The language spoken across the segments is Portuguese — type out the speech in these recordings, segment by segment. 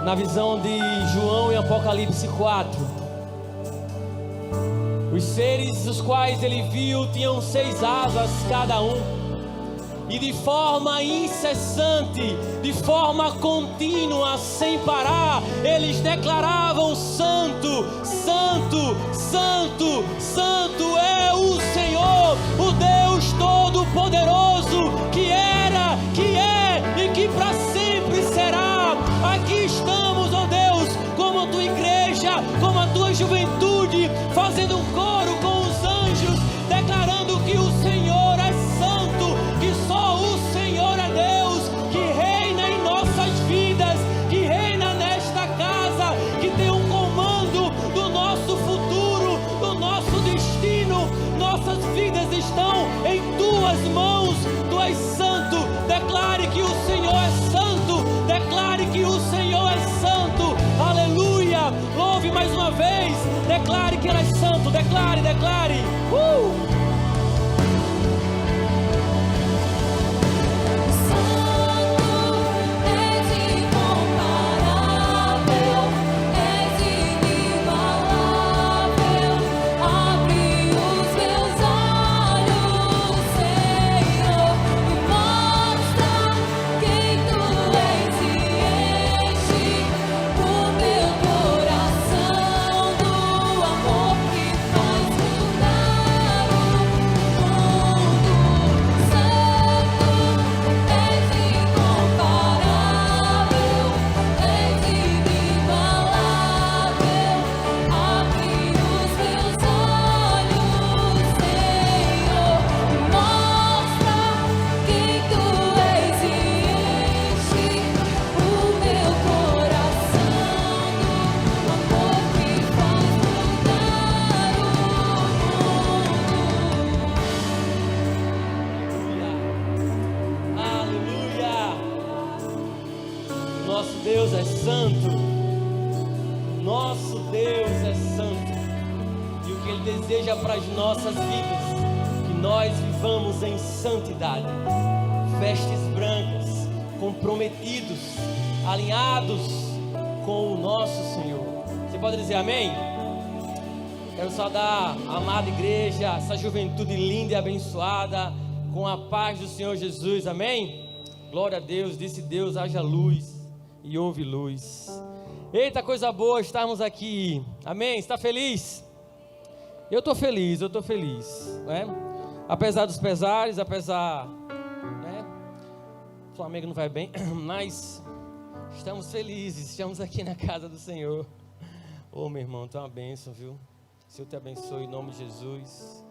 na visão de João em Apocalipse 4. Os seres os quais ele viu tinham 6 asas cada um. E de forma incessante, de forma contínua, sem parar, eles declaravam: Santo, Santo, Santo, Santo é o Senhor, o Deus Todo-Poderoso, que era, que é e que para sempre será. Aqui estamos, ó Deus, como a tua igreja, como a tua juventude, fazendo um coro com os anjos, declarando que o Senhor é santo, que só o Senhor é Deus, que reina em nossas vidas, que reina nesta casa, que tem um comando do nosso futuro, do nosso destino. Nossas vidas estão em tuas mãos. Tu és santo. Declare que o Senhor é santo. Declare que o Senhor é santo. Aleluia. Louve mais uma vez. Declare que Ele é santo. Declare, declare. Nosso Deus é santo. Nosso Deus é santo. E o que Ele deseja para as nossas vidas, que nós vivamos em santidade, vestes brancas, comprometidos, alinhados com o nosso Senhor. Você pode dizer amém? Quero saudar a amada igreja, essa juventude linda e abençoada, com a paz do Senhor Jesus, amém? Glória a Deus. Disse Deus: haja luz, e houve luz. Eita, coisa boa estarmos aqui, amém? Está feliz? Eu estou feliz, né? Apesar dos pesares, apesar, né? O Flamengo não vai bem, mas estamos felizes, estamos aqui na casa do Senhor. Ô, meu irmão, tu é uma bênção, viu? O Senhor te abençoe em nome de Jesus.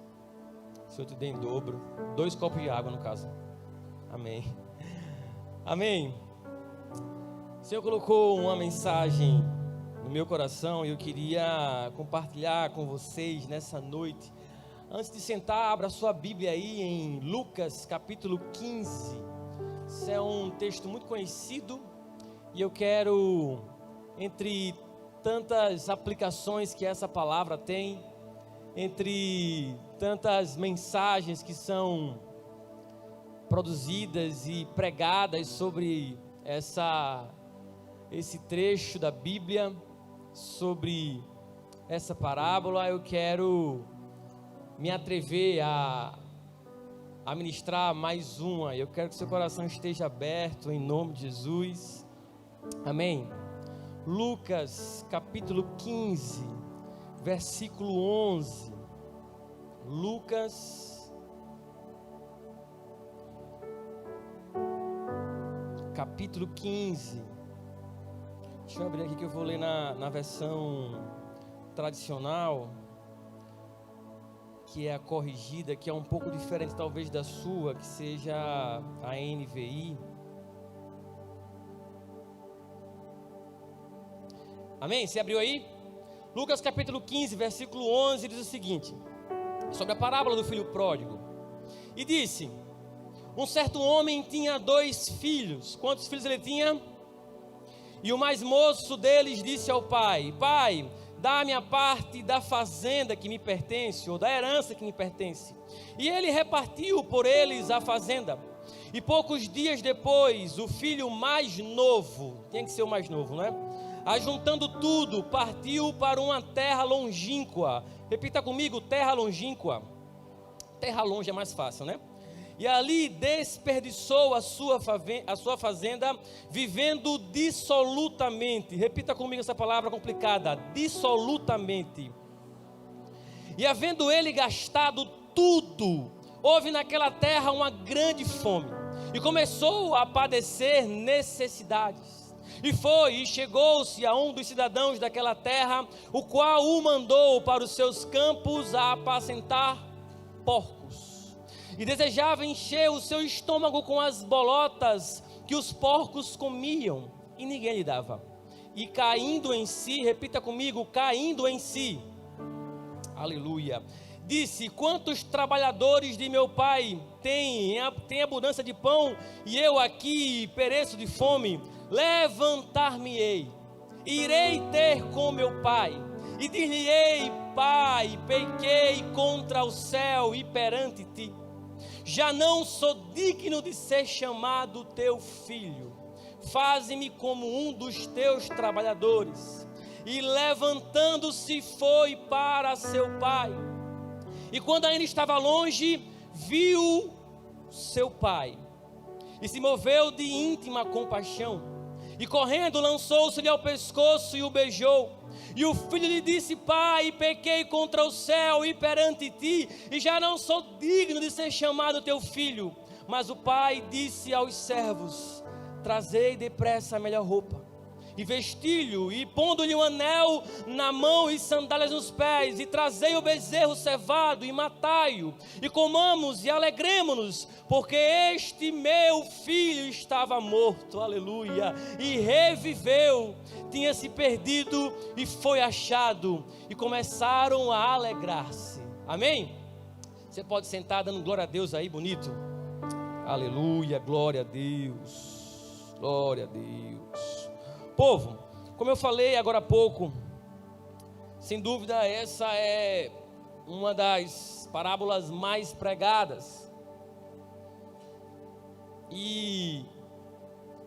O Senhor te dê em dobro, 2 copos de água no caso, amém. Amém. O Senhor colocou uma mensagem no meu coração e eu queria compartilhar com vocês nessa noite. Antes de sentar, abra sua Bíblia aí em Lucas capítulo 15. Esse é um texto muito conhecido e eu quero, entre tantas aplicações que essa palavra tem, entre tantas mensagens que são produzidas e pregadas sobre esse trecho da Bíblia, sobre essa parábola, eu quero me atrever a ministrar mais uma. Eu quero que seu coração esteja aberto em nome de Jesus, amém. Lucas capítulo 15, versículo 11. Lucas capítulo 15. Deixa eu abrir aqui que eu vou ler na versão tradicional, que é a corrigida, que é um pouco diferente talvez da sua, que seja a NVI. Amém? Você abriu aí? Lucas capítulo 15, versículo 11, diz o seguinte, sobre a parábola do filho pródigo. E disse: um certo homem tinha 2 filhos. Quantos filhos ele tinha? E o mais moço deles disse ao pai: pai, dá-me a parte da fazenda que me pertence, ou da herança que me pertence. E ele repartiu por eles a fazenda. E poucos dias depois, o filho mais novo, tinha que ser o mais novo, né? Ajuntando tudo, partiu para uma terra longínqua. Repita comigo, terra longínqua. Terra longe é mais fácil, né? E ali desperdiçou a sua fazenda, vivendo dissolutamente. Repita comigo essa palavra complicada, dissolutamente. E havendo ele gastado tudo, houve naquela terra uma grande fome, e começou a padecer necessidades. E chegou-se a um dos cidadãos daquela terra, o qual o mandou para os seus campos a apacentar porcos. E desejava encher o seu estômago com as bolotas que os porcos comiam, e ninguém lhe dava. E caindo em si, repita comigo, caindo em si, aleluia, disse: quantos trabalhadores de meu pai têm abundância de pão, e eu aqui pereço de fome? Levantar-me-ei, irei ter com meu pai, e dir-lhe-ei: pai, pequei contra o céu e perante ti, já não sou digno de ser chamado teu filho, faze-me como um dos teus trabalhadores. E levantando-se foi para seu pai, e quando ainda estava longe, viu seu pai, e se moveu de íntima compaixão, e correndo lançou-se-lhe ao pescoço e o beijou. E o filho lhe disse: pai, pequei contra o céu e perante ti, e já não sou digno de ser chamado teu filho. Mas o pai disse aos servos: trazei depressa a melhor roupa, e vestilho, e pondo-lhe um anel na mão e sandálias nos pés, e trazei o bezerro cevado, e matai-o, e comamos e alegremo-nos, porque este meu filho estava morto, aleluia, e reviveu, tinha se perdido e foi achado, e começaram a alegrar-se. Amém? Você pode sentar dando glória a Deus aí, bonito. Aleluia, glória a Deus, glória a Deus. Povo, como eu falei agora há pouco, sem dúvida essa é uma das parábolas mais pregadas. E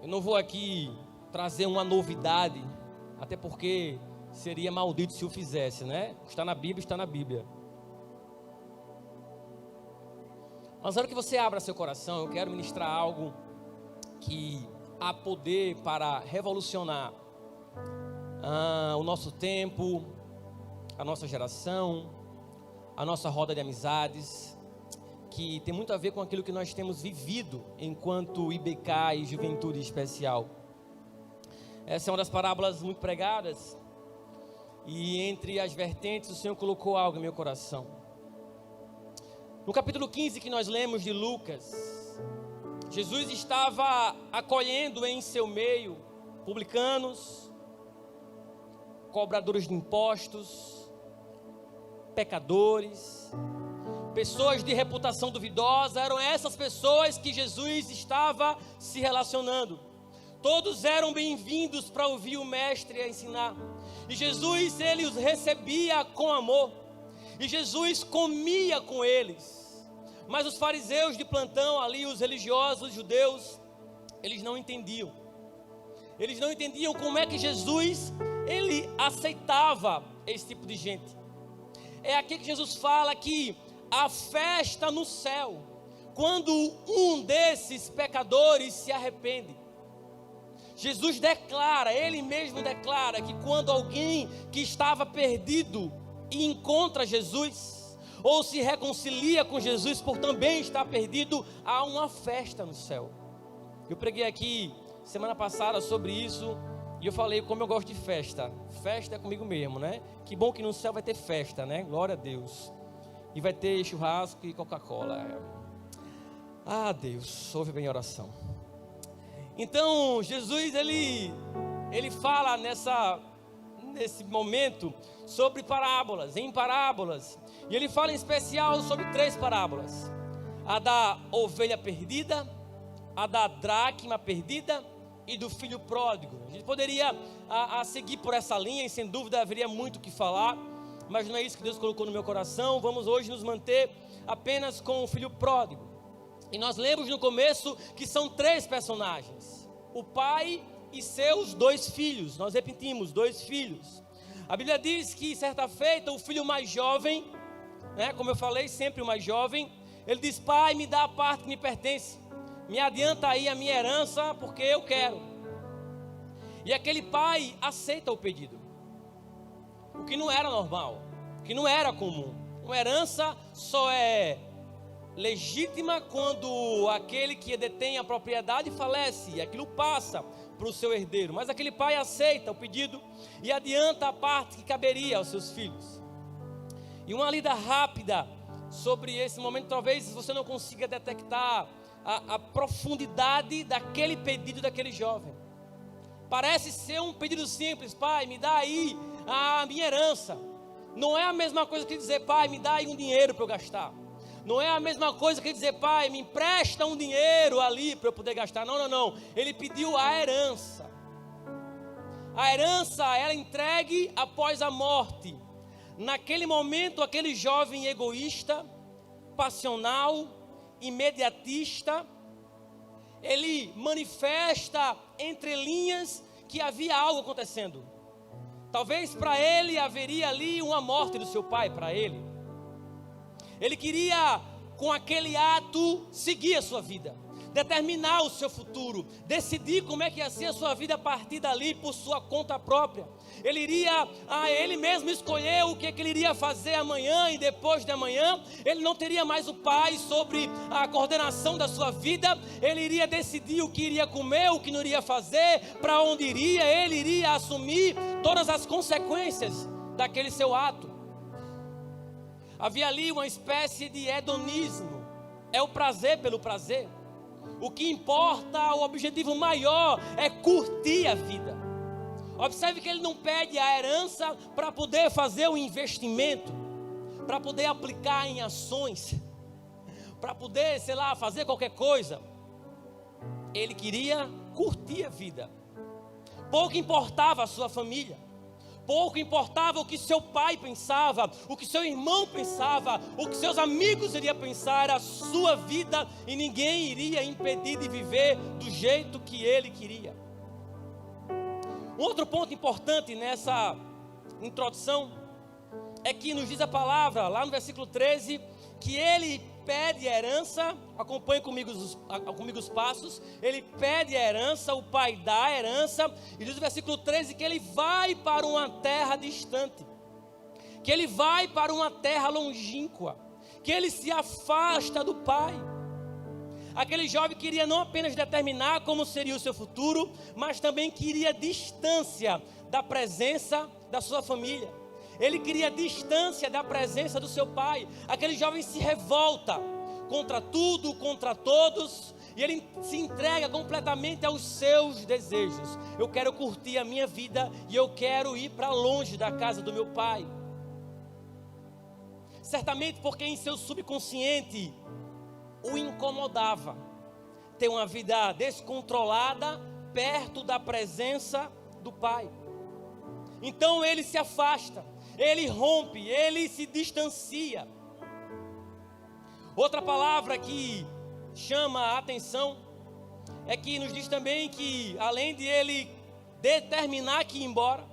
eu não vou aqui trazer uma novidade, até porque seria maldito se eu fizesse, né? Está na Bíblia, está na Bíblia. Mas na hora que você abra seu coração, eu quero ministrar algo que há poder para revolucionar o nosso tempo, a nossa geração, a nossa roda de amizades, que tem muito a ver com aquilo que nós temos vivido enquanto IBK e Juventude Especial. Essa é uma das parábolas muito pregadas, e entre as vertentes o Senhor colocou algo em meu coração. No capítulo 15 que nós lemos de Lucas, Jesus estava acolhendo em seu meio publicanos, cobradores de impostos, pecadores, pessoas de reputação duvidosa. Eram essas pessoas que Jesus estava se relacionando. Todos eram bem-vindos para ouvir o mestre a ensinar, e Jesus, ele os recebia com amor, e Jesus comia com eles. Mas os fariseus de plantão ali, os religiosos judeus, eles não entendiam. Eles não entendiam como é que Jesus, ele aceitava esse tipo de gente. É aqui que Jesus fala que a festa no céu, quando um desses pecadores se arrepende. Jesus declara, ele mesmo declara, que quando alguém que estava perdido e encontra Jesus, ou se reconcilia com Jesus por também estar perdido, há uma festa no céu. Eu preguei aqui semana passada sobre isso, e eu falei como eu gosto de festa. Festa é comigo mesmo, né? Que bom que no céu vai ter festa, né? Glória a Deus. E vai ter churrasco e Coca-Cola. Ah, Deus, ouve bem a oração. Então, Jesus, ele fala nesse momento sobre parábolas, em parábolas. E ele fala em especial sobre 3 parábolas: a da ovelha perdida, a da dracma perdida e do filho pródigo. A gente poderia seguir por essa linha, e sem dúvida haveria muito o que falar, mas não é isso que Deus colocou no meu coração. Vamos hoje nos manter apenas com o filho pródigo. E nós lemos no começo que são 3 personagens: o pai e seus 2 filhos. Nós repetimos, 2 filhos. A Bíblia diz que certa feita o filho mais jovem, como eu falei, sempre o mais jovem, ele diz: pai, me dá a parte que me pertence, me adianta aí a minha herança, porque eu quero. E aquele pai aceita o pedido, o que não era normal, o que não era comum. Uma herança só é legítima quando aquele que detém a propriedade falece, e aquilo passa para o seu herdeiro. Mas aquele pai aceita o pedido e adianta a parte que caberia aos seus filhos. E uma lida rápida sobre esse momento, talvez você não consiga detectar a profundidade daquele pedido daquele jovem. Parece ser um pedido simples: pai, me dá aí a minha herança. Não é a mesma coisa que dizer: pai, me dá aí um dinheiro para eu gastar. Não é a mesma coisa que dizer: pai, me empresta um dinheiro ali para eu poder gastar. Não. Ele pediu a herança. A herança era entregue após a morte. Naquele momento, aquele jovem egoísta, passional, imediatista, ele manifesta entre linhas que havia algo acontecendo. Talvez para ele haveria ali uma morte do seu pai, para ele. Ele queria, com aquele ato, seguir a sua vida, determinar o seu futuro, decidir como é que ia ser a sua vida a partir dali, por sua conta própria. Ele iria, ele mesmo escolher o que ele iria fazer amanhã e depois de amanhã. Ele não teria mais o pai sobre a coordenação da sua vida. Ele iria decidir o que iria comer, o que não iria fazer, para onde iria. Ele iria assumir todas as consequências daquele seu ato. Havia ali uma espécie de hedonismo. É o prazer pelo prazer. O que importa, o objetivo maior é curtir a vida. Observe que ele não pede a herança para poder fazer um investimento, para poder aplicar em ações, para poder, fazer qualquer coisa. Ele queria curtir a vida. Pouco importava a sua família. Pouco importava o que seu pai pensava, o que seu irmão pensava, o que seus amigos iriam pensar. Era a sua vida e ninguém iria impedir de viver do jeito que ele queria. Um outro ponto importante nessa introdução é que nos diz a palavra, lá no versículo 13, que ele pede a herança. Acompanhe comigo os passos. Ele pede a herança, o pai dá a herança, e diz o versículo 13 que ele vai para uma terra distante, que ele vai para uma terra longínqua, que ele se afasta do pai. Aquele jovem queria não apenas determinar como seria o seu futuro, mas também queria distância da presença da sua família. Ele queria distância da presença do seu pai. Aquele jovem se revolta contra tudo, contra todos, e ele se entrega completamente aos seus desejos. Eu quero curtir a minha vida e eu quero ir para longe da casa do meu pai. Certamente porque em seu subconsciente o incomodava ter uma vida descontrolada perto da presença do pai. Então ele se afasta, ele rompe, ele se distancia. Outra palavra que chama a atenção é que nos diz também que, além de ele determinar que ir embora,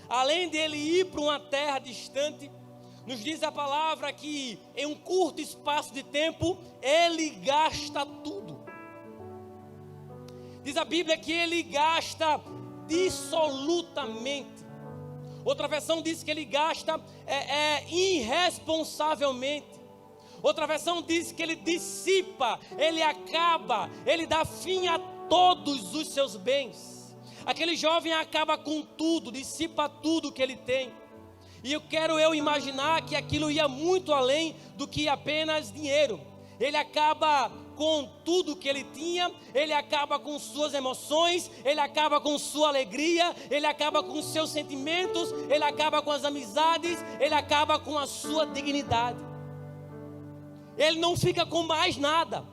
além de ele ir para uma terra distante, nos diz a palavra que em um curto espaço de tempo ele gasta tudo. Diz a Bíblia que ele gasta dissolutamente. Outra versão diz que ele gasta irresponsavelmente. Outra versão diz que ele dissipa, ele acaba, ele dá fim a todos os seus bens. Aquele jovem acaba com tudo, dissipa tudo que ele tem. E eu quero imaginar que aquilo ia muito além do que apenas dinheiro. Ele acaba com tudo que ele tinha, ele acaba com suas emoções, ele acaba com sua alegria, ele acaba com seus sentimentos, ele acaba com as amizades, ele acaba com a sua dignidade. Ele não fica com mais nada.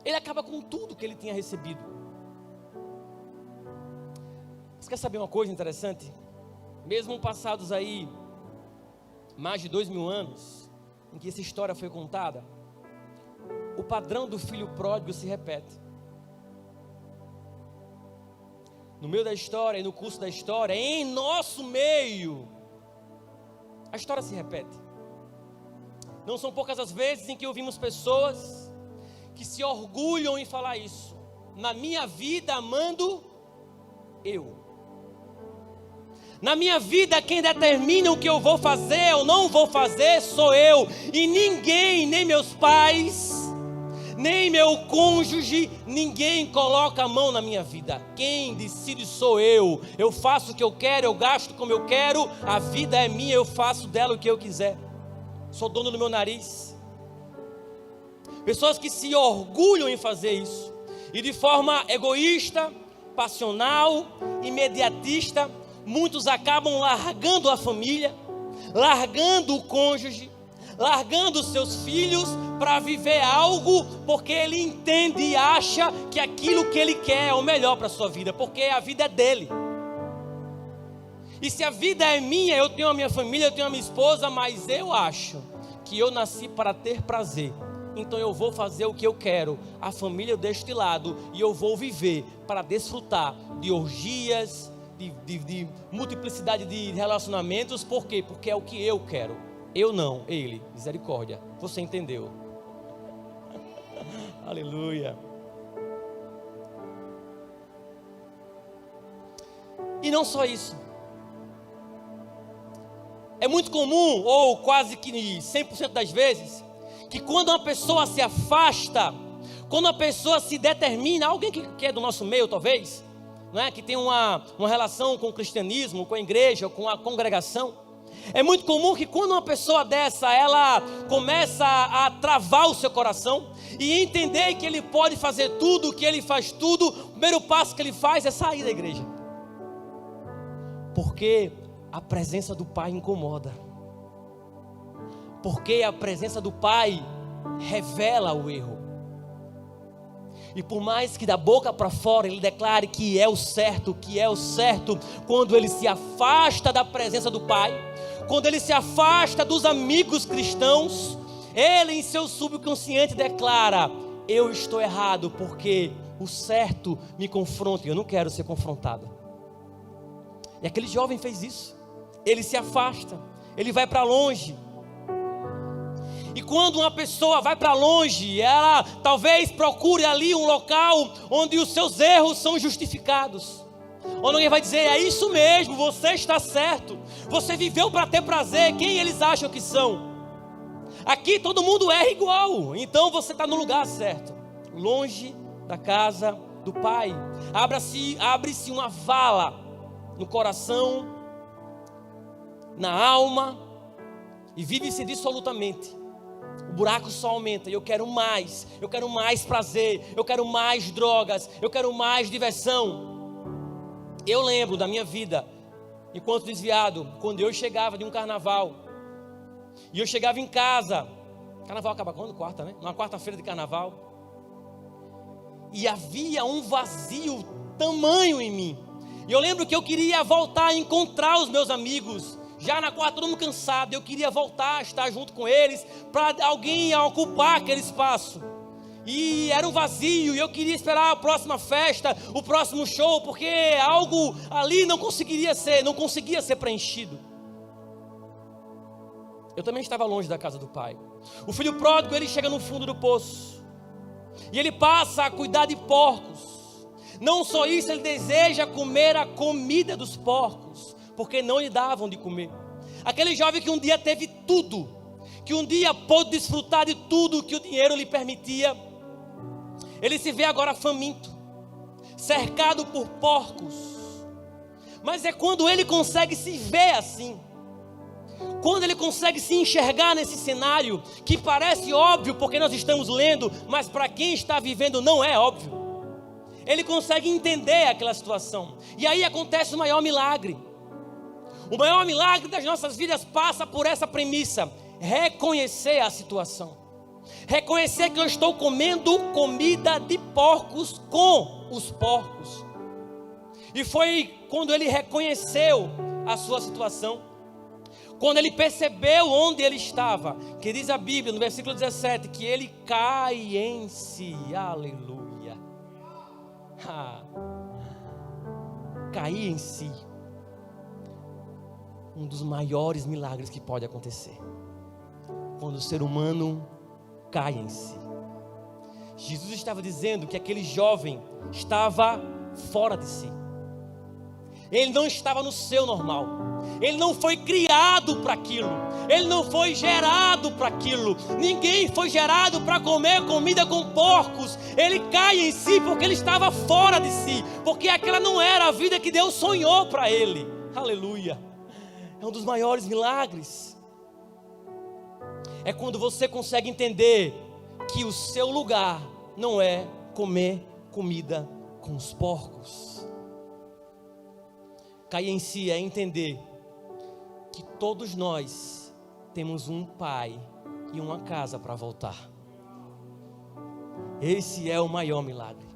Ele acaba com tudo que ele tinha recebido. Você quer saber uma coisa interessante? Mesmo passados aí mais de 2000 anos em que essa história foi contada, o padrão do filho pródigo se repete. No meio da história e no curso da história, em nosso meio, a história se repete. Não são poucas as vezes em que ouvimos pessoas que se orgulham em falar isso. Na minha vida mando eu. Na minha vida quem determina o que eu vou fazer ou não vou fazer sou eu. E ninguém, nem meus pais, nem meu cônjuge, ninguém coloca a mão na minha vida. Quem decide sou eu. Eu faço o que eu quero, eu gasto como eu quero. A vida é minha, eu faço dela o que eu quiser. Sou dono do meu nariz. Pessoas que se orgulham em fazer isso. E de forma egoísta, passional, imediatista, muitos acabam largando a família, largando o cônjuge, largando os seus filhos para viver algo porque ele entende e acha que aquilo que ele quer é o melhor para a sua vida, porque a vida é dele. E se a vida é minha, eu tenho a minha família, eu tenho a minha esposa, mas eu acho que eu nasci para ter prazer. Então eu vou fazer o que eu quero, a família eu deixo de lado e eu vou viver para desfrutar de orgias, de multiplicidade de relacionamentos. Por quê? Porque é o que eu quero. Eu não, ele, misericórdia. Você entendeu? Aleluia. E não só isso. É muito comum, ou quase que 100% das vezes, que quando uma pessoa se afasta, quando uma pessoa se determina, alguém que é do nosso meio talvez, não é? Que tem uma relação com o cristianismo, com a igreja, com a congregação, é muito comum que quando uma pessoa dessa, ela começa a travar o seu coração e entender que ele pode fazer tudo, que ele faz tudo, o primeiro passo que ele faz é sair da igreja. Porque a presença do Pai incomoda. Porque a presença do Pai revela o erro. E por mais que da boca para fora ele declare que é o certo, quando ele se afasta da presença do Pai, quando ele se afasta dos amigos cristãos, ele em seu subconsciente declara: eu estou errado porque o certo me confronta e eu não quero ser confrontado. E aquele jovem fez isso. Ele se afasta, ele vai para longe. E quando uma pessoa vai para longe, ela talvez procure ali um local onde os seus erros são justificados. Onde alguém vai dizer: é isso mesmo, você está certo. Você viveu para ter prazer, quem eles acham que são? Aqui todo mundo erra igual, então você está no lugar certo. Longe da casa do Pai. Abre-se uma vala no coração, na alma, e vive-se dissolutamente. O buraco só aumenta e eu quero mais prazer, eu quero mais drogas, eu quero mais diversão. Eu lembro da minha vida, enquanto desviado, quando eu chegava de um carnaval, e eu chegava em casa, carnaval acaba quando? Quarta, né? Uma quarta-feira de carnaval, e havia um vazio tamanho em mim, e eu lembro que eu queria voltar a encontrar os meus amigos, já na quarta, todo mundo cansado, eu queria voltar a estar junto com eles, para alguém ocupar aquele espaço, e era um vazio, e eu queria esperar a próxima festa, o próximo show, porque algo ali não conseguia ser preenchido. Eu também estava longe da casa do Pai. O filho pródigo, ele chega no fundo do poço, e ele passa a cuidar de porcos. Não só isso, ele deseja comer a comida dos porcos, porque não lhe davam de comer. Aquele jovem que um dia teve tudo, que um dia pôde desfrutar de tudo que o dinheiro lhe permitia, ele se vê agora faminto, cercado por porcos. Mas é quando ele consegue se ver assim, quando ele consegue se enxergar nesse cenário, que parece óbvio porque nós estamos lendo, mas para quem está vivendo não é óbvio. Ele consegue entender aquela situação, e aí acontece o maior milagre. O maior milagre das nossas vidas passa por essa premissa: reconhecer a situação, reconhecer que eu estou comendo comida de porcos com os porcos. E foi quando ele reconheceu a sua situação, Quando ele percebeu onde ele estava, que diz a Bíblia no versículo 17, que ele cai em si. Aleluia. Cair em si. Um dos maiores milagres que pode acontecer. Quando o ser humano cai em si. Jesus estava dizendo que aquele jovem estava fora de si. Ele não estava no seu normal. Ele não foi criado para aquilo. Ele não foi gerado para aquilo. Ninguém foi gerado para comer comida com porcos. Ele cai em si porque ele estava fora de si. Porque aquela não era a vida que Deus sonhou para ele. Aleluia. É um dos maiores milagres. É quando você consegue entender que o seu lugar não é comer comida com os porcos. Cair em si é entender que todos nós temos um pai e uma casa para voltar. Esse é o maior milagre.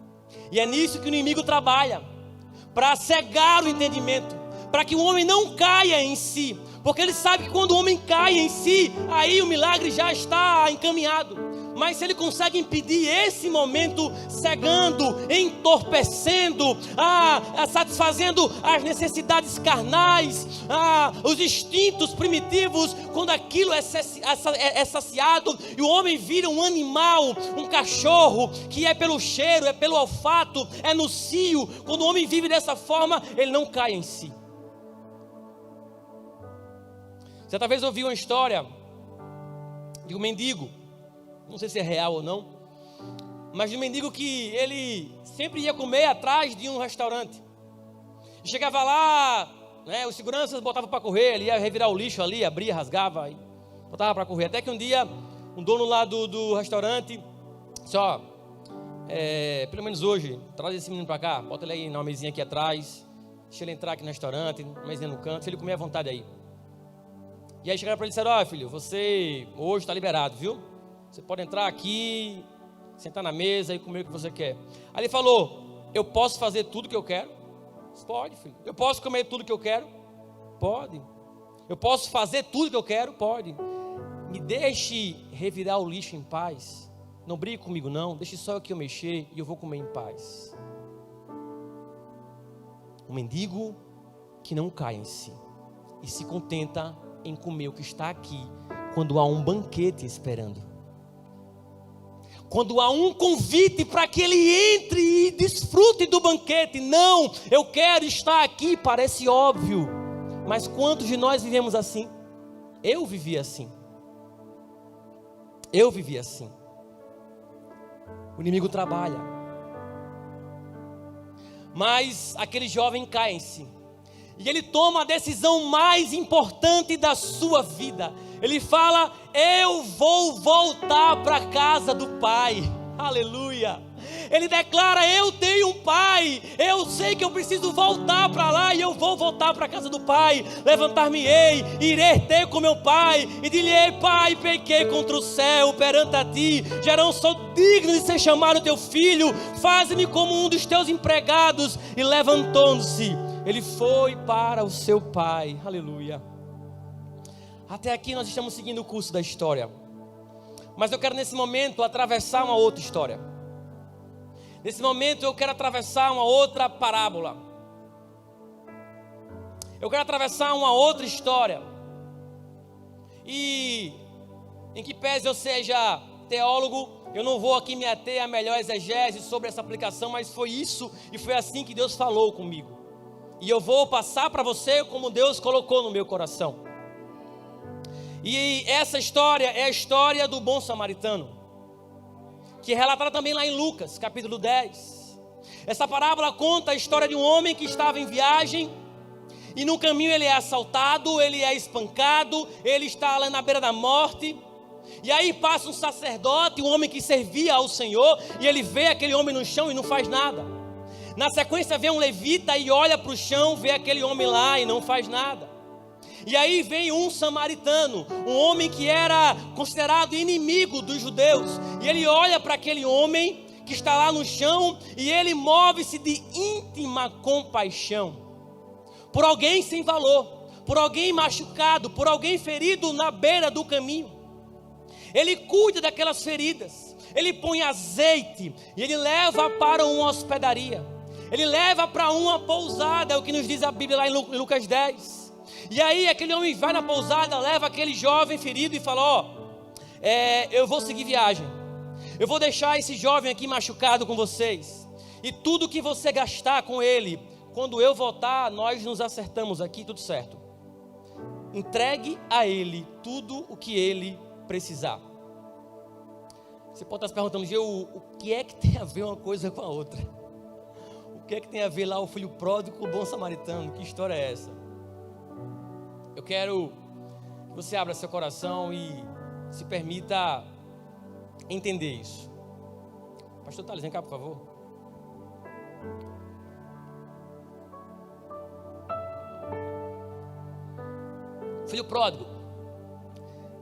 E é nisso que o inimigo trabalha, para cegar o entendimento, para que o homem não caia em si, porque ele sabe que quando o homem cai em si, aí o milagre já está encaminhado. Mas se ele consegue impedir esse momento, cegando, entorpecendo, satisfazendo as necessidades carnais, os instintos primitivos, quando aquilo é saciado e o homem vira um animal, um cachorro, que é pelo cheiro, é pelo olfato, é no cio, quando o homem vive dessa forma, ele não cai em si. Certa vez eu ouvi uma história de um mendigo, não sei se é real ou não, mas de um mendigo que ele sempre ia comer atrás de um restaurante. Chegava lá, né, os seguranças botavam para correr, ele ia revirar o lixo ali, abria, rasgava, e botava para correr. Até que um dia, um dono lá do restaurante disse, pelo menos hoje, traz esse menino para cá, bota ele aí numa mesinha aqui atrás, deixa ele entrar aqui no restaurante, uma mesinha no canto, se ele comer à vontade aí. E aí chegaram para ele e disseram, filho, você hoje está liberado, viu? Você pode entrar aqui, sentar na mesa e comer o que você quer. Aí ele falou, eu posso fazer tudo que eu quero? Pode, filho. Eu posso comer tudo que eu quero? Pode. Eu posso fazer tudo que eu quero? Pode. Me deixe revirar o lixo em paz. Não brigue comigo não, deixe só eu que eu mexer e eu vou comer em paz. Um mendigo que não cai em si e se contenta em comer o que está aqui, quando há um banquete esperando. Quando há um convite para que ele entre e desfrute do banquete. Não, eu quero estar aqui, parece óbvio. Mas quantos de nós vivemos assim? Eu vivi assim. Eu vivi assim. O inimigo trabalha. Mas aquele jovem cai em si. E ele toma a decisão mais importante da sua vida. Ele fala, eu vou voltar para a casa do Pai. Aleluia. Ele declara, eu tenho um Pai. Eu sei que eu preciso voltar para lá. E eu vou voltar para a casa do Pai. Levantar-me-ei, irei ter com meu Pai. E dir-lhe-ei, Pai, pequei contra o céu perante a ti. Já não sou digno de ser chamado teu filho. Faz-me como um dos teus empregados. E levantando-se, ele foi para o seu pai. Aleluia. Até aqui nós estamos seguindo o curso da história. Mas eu quero nesse momento atravessar uma outra história. Nesse momento eu quero atravessar uma outra parábola. Eu quero atravessar uma outra história. E em que pese eu seja teólogo, eu não vou aqui me ater a melhor exegese sobre essa aplicação, mas foi isso e foi assim que Deus falou comigo. E eu vou passar para você como Deus colocou no meu coração. E essa história é a história do bom samaritano, que é relatada também lá em Lucas, capítulo 10. Essa parábola conta a história de um homem que estava em viagem, e no caminho ele é assaltado, ele é espancado, ele está lá na beira da morte. E aí passa um sacerdote, um homem que servia ao Senhor, e ele vê aquele homem no chão e não faz nada. Na sequência vem um levita e olha para o chão, vê aquele homem lá e não faz nada. E aí vem um samaritano, um homem que era considerado inimigo dos judeus. E ele olha para aquele homem que está lá no chão e ele move-se de íntima compaixão por alguém sem valor, por alguém machucado, por alguém ferido na beira do caminho. Ele cuida daquelas feridas, ele põe azeite e ele leva para uma hospedaria, ele leva para uma pousada, é o que nos diz a Bíblia lá em Lucas 10. E aí aquele homem vai na pousada, leva aquele jovem ferido e fala: eu vou seguir viagem, eu vou deixar esse jovem aqui machucado com vocês, e tudo que você gastar com ele, quando eu voltar, nós nos acertamos aqui, tudo certo. Entregue a ele tudo o que ele precisar. Você pode estar se perguntando: o que é que tem a ver uma coisa com a outra? O que é que tem a ver lá o filho pródigo com o bom samaritano? Que história é essa? Eu quero que você abra seu coração e se permita entender isso. Pastor Thales, vem cá, por favor. Filho pródigo,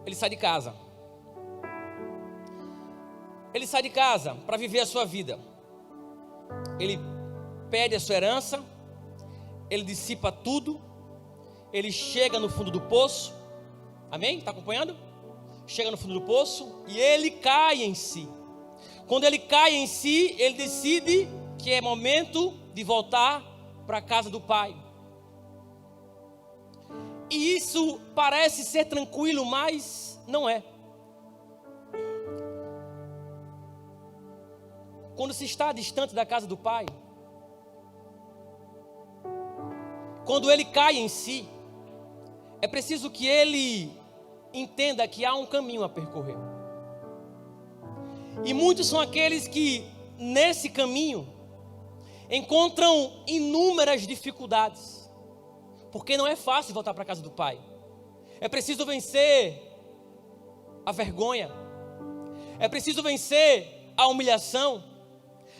ele sai de casa. Ele sai de casa para viver a sua vida. Ele pede a sua herança, ele dissipa tudo, ele chega no fundo do poço. Amém? Está acompanhando? Chega no fundo do poço e ele cai em si. Quando ele cai em si, ele decide que é momento de voltar para a casa do pai. E isso parece ser tranquilo, mas não é. Quando se está distante da casa do pai, quando ele cai em si, é preciso que ele entenda que há um caminho a percorrer. E muitos são aqueles que nesse caminho encontram inúmeras dificuldades. Porque não é fácil voltar para a casa do pai. É preciso vencer a vergonha. É preciso vencer a humilhação.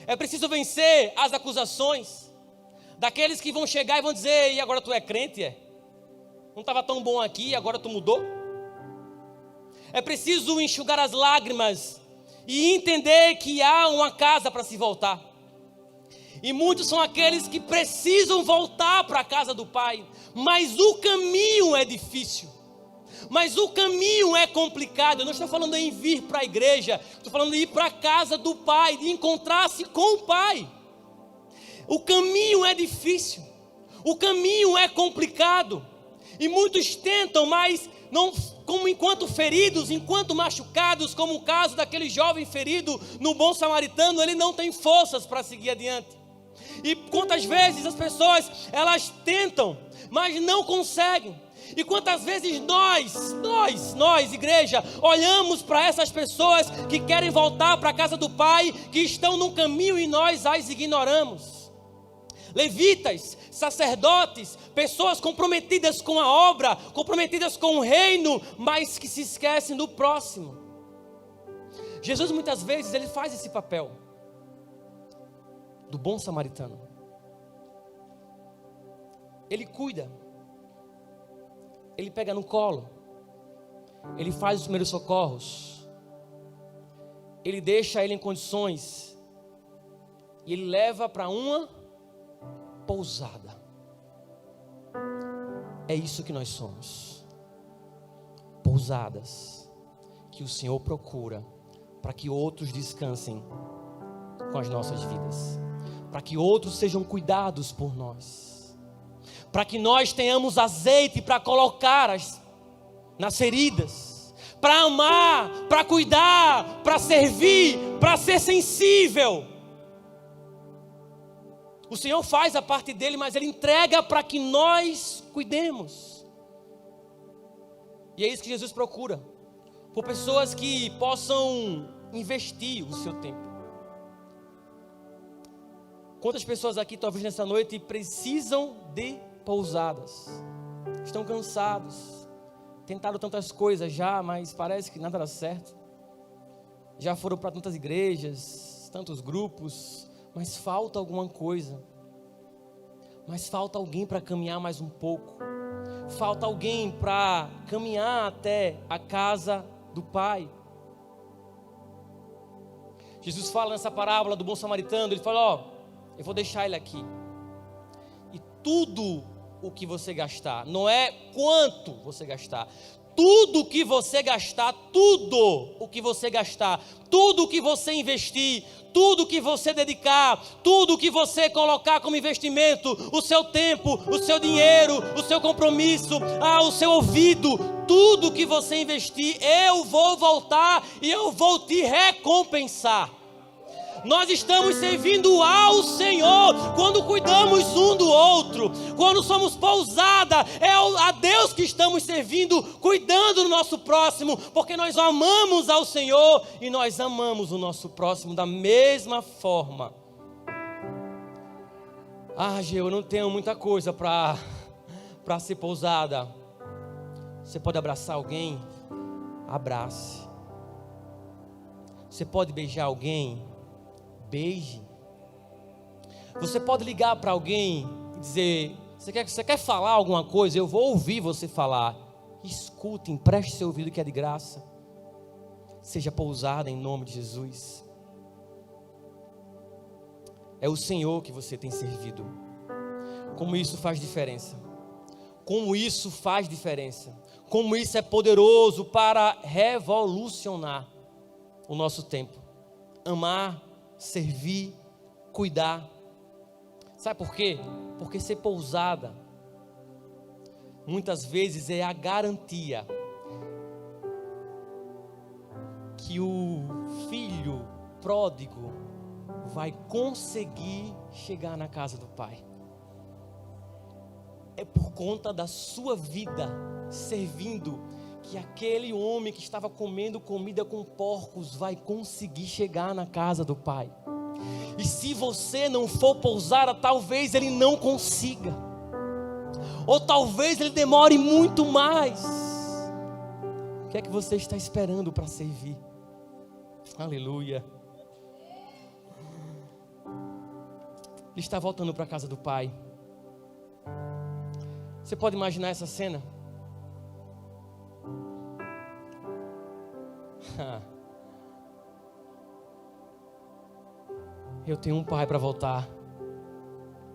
É preciso vencer as acusações daqueles que vão chegar e vão dizer: e agora tu é crente? Não estava tão bom aqui, agora tu mudou? É preciso enxugar as lágrimas e entender que há uma casa para se voltar. E muitos são aqueles que precisam voltar para a casa do pai, mas o caminho é difícil, mas o caminho é complicado. Eu não estou falando em vir para a igreja, estou falando de ir para a casa do pai, de encontrar-se com o pai. O caminho é difícil, o caminho é complicado, e muitos tentam, mas não, como enquanto feridos, enquanto machucados, como o caso daquele jovem ferido no bom samaritano, ele não tem forças para seguir adiante. E quantas vezes as pessoas, elas tentam, mas não conseguem. E quantas vezes nós, igreja, olhamos para essas pessoas que querem voltar para a casa do pai, que estão no caminho e nós as ignoramos. Levitas, sacerdotes, pessoas comprometidas com a obra, comprometidas com o reino, mas que se esquecem do próximo. Jesus muitas vezes ele faz esse papel do bom samaritano. Ele cuida, ele pega no colo, ele faz os primeiros socorros, ele deixa ele em condições e ele leva para uma pousada. É isso que nós somos, pousadas que o Senhor procura para que outros descansem com as nossas vidas, para que outros sejam cuidados por nós, para que nós tenhamos azeite para colocar nas feridas, para amar, para cuidar, para servir, para ser sensível. O Senhor faz a parte dele, mas Ele entrega para que nós cuidemos. E é isso que Jesus procura, por pessoas que possam investir o seu tempo. Quantas pessoas aqui, talvez nessa noite, precisam de pousadas? Estão cansados, tentaram tantas coisas já, mas parece que nada dá certo. Já foram para tantas igrejas, tantos grupos, mas falta alguma coisa. Mas falta alguém para caminhar mais um pouco. Falta alguém para caminhar até a casa do Pai. Jesus fala nessa parábola do bom samaritano, ele fala: eu vou deixar ele aqui. E tudo o que você gastar, não é quanto você gastar. Tudo o que você gastar, tudo o que você gastar, tudo o que você investir, tudo o que você dedicar, tudo o que você colocar como investimento, o seu tempo, o seu dinheiro, o seu compromisso, o seu ouvido, tudo o que você investir, eu vou voltar e eu vou te recompensar. Nós estamos servindo ao Senhor quando cuidamos um do outro, quando somos pousada, é a Deus que estamos servindo, cuidando do nosso próximo, porque nós amamos ao Senhor e nós amamos o nosso próximo da mesma forma. Gê, eu não tenho muita coisa para ser pousada. Você pode abraçar alguém? Abrace. Você pode beijar alguém? Beije. Você pode ligar para alguém e dizer: você quer falar alguma coisa? Eu vou ouvir você falar. Escute, empreste seu ouvido que é de graça. Seja pousada em nome de Jesus. É o Senhor que você tem servido. Como isso faz diferença. Como isso faz diferença. Como isso é poderoso para revolucionar o nosso tempo. Amar, servir, cuidar. Sabe por quê? Porque ser pousada muitas vezes é a garantia que o filho pródigo vai conseguir chegar na casa do pai. É por conta da sua vida servindo que aquele homem que estava comendo comida com porcos vai conseguir chegar na casa do pai. E se você não for pousada, talvez ele não consiga, ou talvez ele demore muito mais. O que é que você está esperando para servir? Aleluia. Ele está voltando para a casa do pai. Você pode imaginar essa cena? Eu tenho um pai para voltar.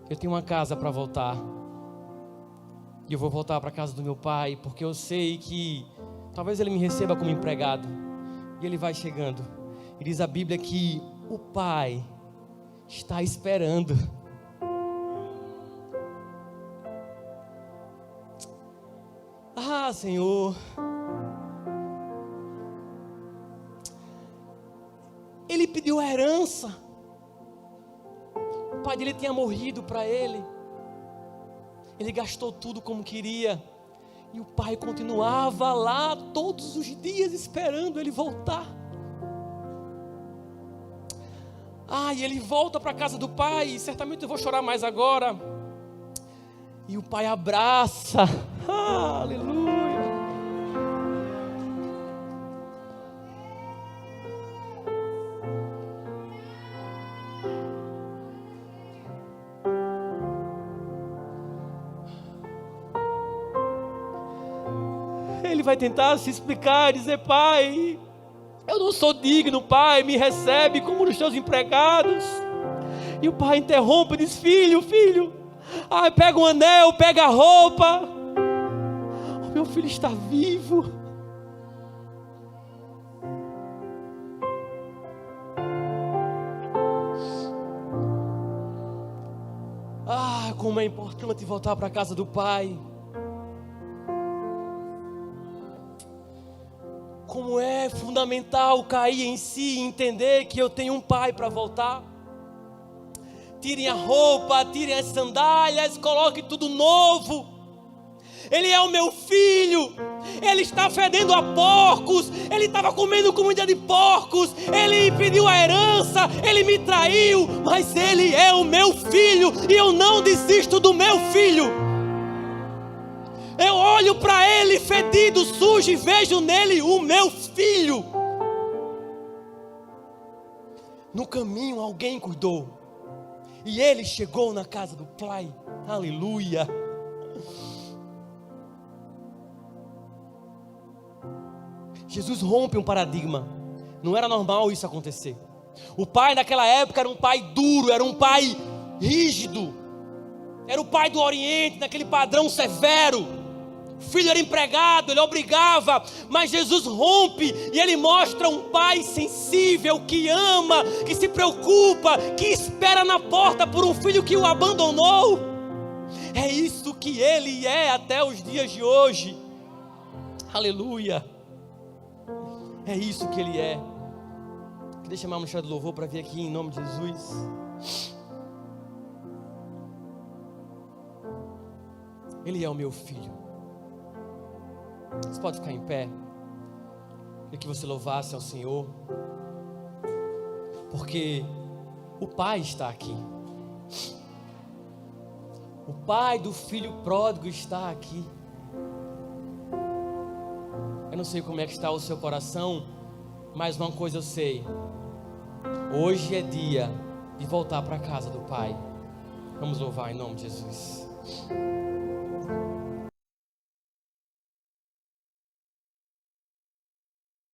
Eu tenho uma casa para voltar. E eu vou voltar para a casa do meu pai, porque eu sei que talvez ele me receba como empregado. E ele vai chegando. E diz a Bíblia que o pai está esperando. Senhor, ele pediu a herança. O pai dele tinha morrido para ele. Ele gastou tudo como queria. E o pai continuava lá todos os dias esperando ele voltar. E ele volta para a casa do pai. Certamente eu vou chorar mais agora. E o pai abraça. Aleluia. Ele vai tentar se explicar, dizer: pai, eu não sou digno, pai, me recebe como um dos teus empregados. E o pai interrompe e diz: filho, pega um anel, pega a roupa. O meu filho está vivo. Como é importante voltar para a casa do pai. Como é fundamental cair em si e entender que eu tenho um pai para voltar. Tirem a roupa, tirem as sandálias, coloquem tudo novo. Ele é o meu filho. Ele está fedendo a porcos. Ele estava comendo comida de porcos. Ele pediu a herança. Ele me traiu. Mas ele é o meu filho. E eu não desisto do meu filho. Eu olho para ele fedido, sujo, e vejo nele o meu filho. No caminho alguém cuidou. E ele chegou na casa do pai. Aleluia. Jesus rompe um paradigma. Não era normal isso acontecer. O pai naquela época era um pai duro, era um pai rígido. Era era o pai do Oriente, naquele padrão severo. O filho era empregado, ele obrigava, mas Jesus rompe e ele mostra um pai sensível, que ama, que se preocupa, que espera na porta por um filho que o abandonou. É isso que ele é até os dias de hoje. Aleluia. É isso que ele é. Queria chamar a ministra do louvor para vir aqui em nome de Jesus. Ele é o meu filho. Você pode ficar em pé. Queria que você louvasse ao Senhor, porque o Pai está aqui. O Pai do filho pródigo está aqui. Eu não sei como é que está o seu coração, mas uma coisa eu sei: hoje é dia de voltar para a casa do Pai. Vamos louvar em nome de Jesus.